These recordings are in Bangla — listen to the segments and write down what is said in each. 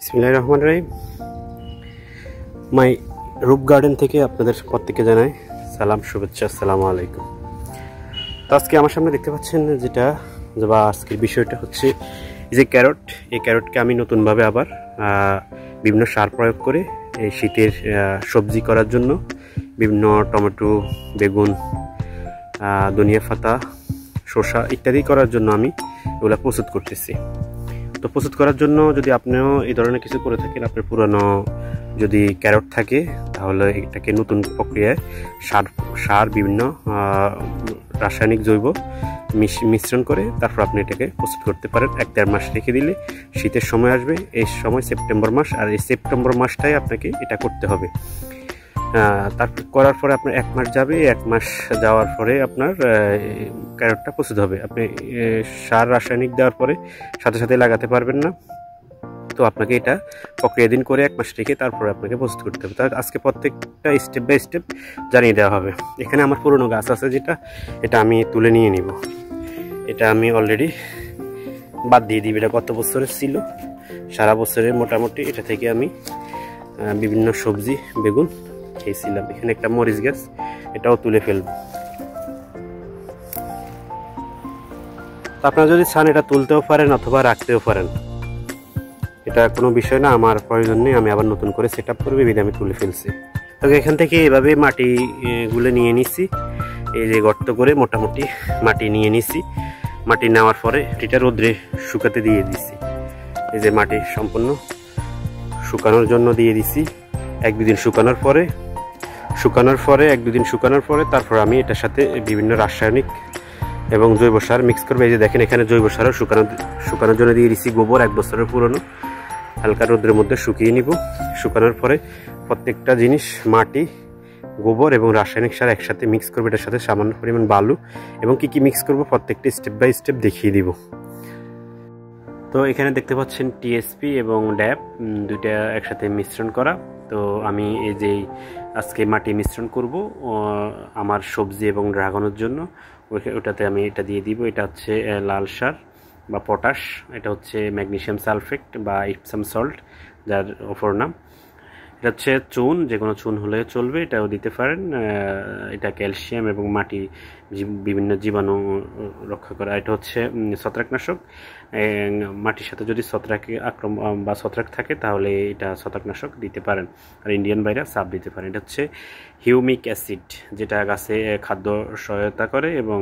বিসমিল্লাহির রহমানির রহিম। মাই রূপ গার্ডেন থেকে আপনাদের প্রত্যেককে জানাই সালাম, শুভেচ্ছা, আসসালামু আলাইকুম। তো আজকে আমার সামনে দেখতে পাচ্ছেন যেটা বা আজকের বিষয়টা হচ্ছে যে ক্যারট। এই ক্যারটকে আমি নতুনভাবে আবার বিভিন্ন সার প্রয়োগ করে এই শীতের সবজি করার জন্য বিভিন্ন টমেটো, বেগুন, ধনিয়া পাতা, শসা ইত্যাদি করার জন্য আমি এগুলো প্রস্তুত করতেছি। তো প্রস্তুত করার জন্য যদি আপনিও এই ধরনের কিছু করে থাকেন, আপনার পুরানো যদি ক্যারট থাকে তাহলে এটাকে নতুন প্রক্রিয়ায় সার বিভিন্ন রাসায়নিক জৈব মিশ্রণ করে তারপর আপনি এটাকে প্রস্তুত করতে পারেন। 1-1.5 মাস রেখে দিলে শীতের সময় আসবে, এই সময় সেপ্টেম্বর মাস, আর এই সেপ্টেম্বর মাসটাই আপনাকে এটা করতে হবে। তারপর করার পরে আপনার 1 মাস যাবে, 1 মাস যাওয়ার পরে আপনার ক্যারটটা প্রস্তুত হবে। আপনি সার রাসায়নিক দেওয়ার পরে সাথে সাথে লাগাতে পারবেন না, তো আপনাকে এটা প্রক্রিয়াধীন করে 1 মাস রেখে তারপরে আপনাকে প্রস্তুত করতে হবে। তার আজকে প্রত্যেকটা স্টেপ বাই স্টেপ জানিয়ে দেওয়া হবে। এখানে আমার পুরনো গাছ আছে যেটা, এটা আমি তুলে নিয়ে নিব। এটা আমি অলরেডি বাদ দিয়ে দিই, এটা গত বছরের ছিল, সারা বছরের মোটামুটি এটা থেকে আমি বিভিন্ন সবজি বেগুন খেয়েছিলাম। এখানে একটা মরিচ গাছ, এটাও তুলে ফেলবো। আপনারা যদি চান এটা তুলতেও পারেন অথবা রাখতেও পারেন, এটা কোনো বিষয় না, আমার প্রয়োজন নেই। আমি আবার নতুন করে সেট আপ করবো, এবার আমি তুলে ফেলছি। তবে এখান থেকে এভাবে মাটিগুলো নিয়ে নিছি, এই যে গর্ত করে মোটামুটি মাটি নিয়ে নিছি। মাটি নেওয়ার পরে এটা রোদ্রে শুকাতে দিয়ে দিছি। এই যে মাটি সম্পূর্ণ শুকানোর জন্য দিয়ে দিছি। 1-2 দিন শুকানোর পরে 1-2 দিন শুকানোর পরে তারপর আমি এটার সাথে বিভিন্ন রাসায়নিক এবং জৈব সার মিক্স করবো। এই যে দেখেন এখানে জৈব সারও শুকানোর জন্য দিয়ে দিছি। গোবর 1 বছরের পুরনো, হালকা রোদ্রের মধ্যে শুকিয়ে নিব। শুকানোর পরে প্রত্যেকটা জিনিস মাটি, গোবর এবং রাসায়নিক সার একসাথে মিক্স করবো। এটার সাথে সামান্য পরিমাণ বালু এবং কি মিক্স করবো প্রত্যেকটা স্টেপ বাই স্টেপ দেখিয়ে দিব। তো এখানে দেখতে পাচ্ছেন টিএসপি এবং ড্যাপ দুইটা একসাথে মিশ্রণ করা। তো আমি এই যে আজকে মাটি মিশ্রণ করব আমার সবজি এবং ড্রাগনের জন্য, ওটাতে আমি এটা দিয়ে দিব। এটা হচ্ছে লাল সার বা পটাশ, এটা হচ্ছে ম্যাগনেসিয়াম সালফেট বা ইপসাম সল্ট যার অপর নাম। এটা হচ্ছে চুন, যে কোনো চুন হলে চলবে, এটাও দিতে পারেন। এটা ক্যালসিয়াম এবং মাটি বিভিন্ন জীবাণু রক্ষা করা। এটা হচ্ছে ছত্রাকনাশক। মাটির সাথে যদি ছত্রাক থাকে তাহলে এটা ছত্রাকনাশক দিতে পারেন, আর ইন্ডিয়ান ভাইরাস সাপ দিতে পারেন। এটা হচ্ছে হিউমিক অ্যাসিড, যেটা গাছে খাদ্য সহায়তা করে এবং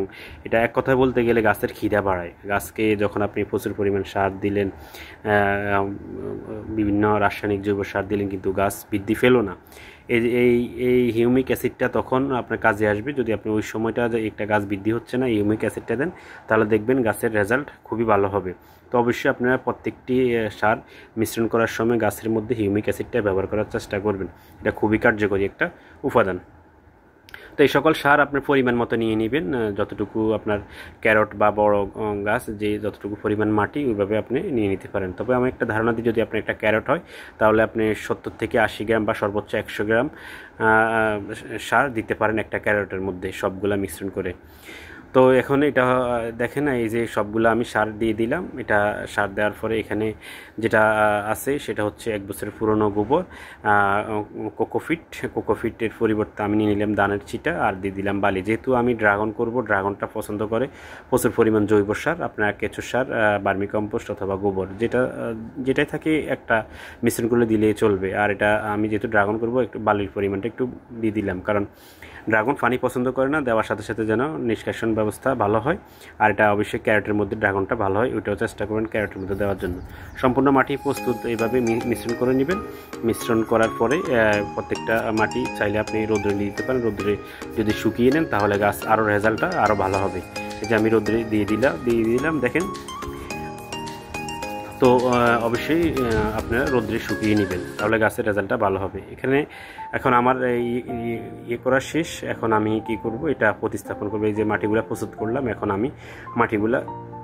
এটা এক কথায় বলতে গেলে গাছের খিদা বাড়ায়। গাছকে যখন আপনি প্রচুর পরিমাণ সার দিলেন, বিভিন্ন রাসায়নিক জৈব সার দিলেন, কিন্তু গাছ বৃদ্ধি পেল না। এই হিউমিক অ্যাসিডটা তখন আপনার কাজে আসবে। যদি আপনি ওই সময়টা একটা গাছ বৃদ্ধি হচ্ছে না, হিউমিক অ্যাসিডটা দেন, তাহলে দেখবেন গাছের রেজাল্ট খুবই ভালো হবে। তো অবশ্যই আপনারা প্রত্যেকটি সার মিশ্রণ করার সময় গাছের মধ্যে হিউমিক অ্যাসিডটা ব্যবহার করার চেষ্টা করবেন। এটা খুবই কার্যকরী একটা উপাদান। তো এই সকল সার আপনার পরিমাণ মতো নিয়ে নেবেন, যতটুকু আপনার ক্যারট বা বড় গাছ যে যতটুকু পরিমাণ মাটি ওইভাবে আপনি নিয়ে নিতে পারেন। তবে আমি একটা ধারণা দিই, যদি আপনার একটা ক্যারট হয় তাহলে আপনি 70 থেকে 80 গ্রাম বা সর্বোচ্চ 100 গ্রাম সার দিতে পারেন একটা ক্যারটের মধ্যে, সবগুলা মিশ্রণ করে। তো এখন এটা দেখেন, এই যে সবগুলো আমি সার দিয়ে দিলাম। এটা সার দেওয়ার পরে এখানে যেটা আছে সেটা হচ্ছে 1 বছরের পুরনো গোবর, কোকোফিটের পরিবর্তে আমি নিয়ে নিলাম ধানের চিটা, আর দিয়ে দিলাম বালি। যেহেতু আমি ড্রাগন করব, ড্রাগনটা পছন্দ করে প্রচুর পরিমাণ জৈব সার, আপনার কেঁচো সার, বার্মি কম্পোস্ট অথবা গোবর যেটাই থাকে একটা মিশ্রণ করে দিলেই চলবে। আর এটা আমি যেহেতু ড্রাগন করব, একটু বালির পরিমাণটা একটু দিয়ে দিলাম, কারণ ড্রাগন পানি পছন্দ করে না, দেওয়ার সাথে সাথে যেন নিষ্কাশন ব্যবস্থা ভালো হয়। আর এটা অবশ্যই ক্যারটের মধ্যে ড্রাগনটা ভালো হয়, ওইটাও চেষ্টা করবেন ক্যারটের মধ্যে দেওয়ার জন্য। সম্পূর্ণ মাটি প্রস্তুত এইভাবে মিশ্রণ করে নেবেন। মিশ্রণ করার পরে প্রত্যেকটা মাটি চাইলে আপনি রোদ্রে দিতে পারেন। রোদ্রে যদি শুকিয়ে নেন তাহলে গাছ আরও রেজাল্টটা আরও ভালো হবে। এই যে আমি রোদ্রে দিয়ে দিলাম দেখেন। তো অবশ্যই আপনারা রোদ্রে শুকিয়ে নেবেন, তাহলে গাছের রেজাল্টটা ভালো হবে। এখন আমার ইয়ে করা শেষ। এখন আমি কি করব, এটা প্রতিস্থাপন করবো। এই যে মাটিগুলো প্রস্তুত করলাম, এখন আমি মাটিগুলা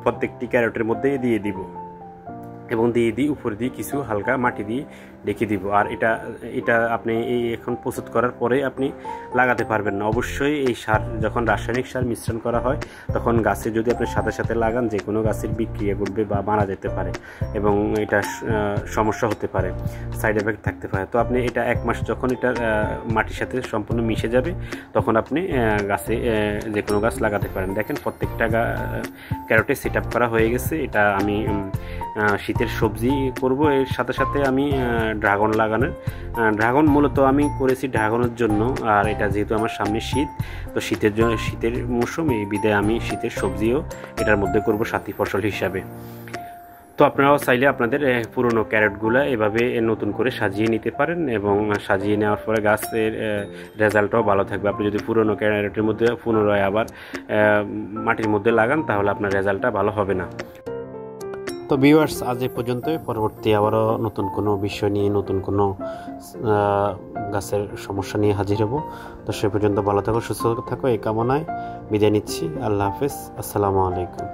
প্রত্যেকটি ক্যারটের মধ্যে দিয়ে দিব। এবং দিয়ে দিই উপর দিয়ে কিছু হালকা মাটি দিয়ে রেখে দিব। আর এটা আপনি এই এখন প্রস্তুত করার পরে আপনি লাগাতে পারবেন না। অবশ্যই এই সার যখন রাসায়নিক সার মিশ্রণ করা হয় তখন গাছে যদি আপনি সাথে সাথে লাগান যে কোনো গাছের বিক্রিয়া করবে বা মারা যেতে পারে এবং এটা সমস্যা হতে পারে, সাইড এফেক্ট থাকতে পারে। তো আপনি এটা 1 মাস যখন এটা মাটির সাথে সম্পূর্ণ মিশে যাবে তখন আপনি গাছে যে কোনো গাছ লাগাতে পারেন। দেখেন প্রত্যেকটা ক্যারটে সেট আপ করা হয়ে গেছে। এটা আমি শীতের সবজি করব, এর সাথে সাথে আমি ড্রাগন লাগানোর ড্রাগন মূলত আমি করেছি ড্রাগনের জন্য। আর এটা যেহেতু আমার সামনে শীত, তো শীতের মৌসুম, এই বিদায় আমি শীতের সবজিও এটার মধ্যে করব সাথী ফসল হিসাবে। তো আপনারাও চাইলে আপনাদের পুরনো ক্যারেটগুলো এভাবে নতুন করে সাজিয়ে নিতে পারেন এবং সাজিয়ে নেওয়ার পরে গাছের রেজাল্টটাও ভালো থাকবে। আপনি যদি পুরনো ক্যারেটের মধ্যে পুনরায় আবার মাটির মধ্যে লাগান তাহলে আপনার রেজাল্টটা ভালো হবে না। তো ভিউয়ার্স, আজ এ পর্যন্তই। পরবর্তী আবারও নতুন কোনো বিষয় নিয়ে, নতুন কোনো গাছের সমস্যা নিয়ে হাজির হব। তো সে পর্যন্ত ভালো থাকো, সুস্থ থাকো, এই কামনায় বিদায় নিচ্ছি। আল্লাহ হাফেজ, আসসালামু আলাইকুম।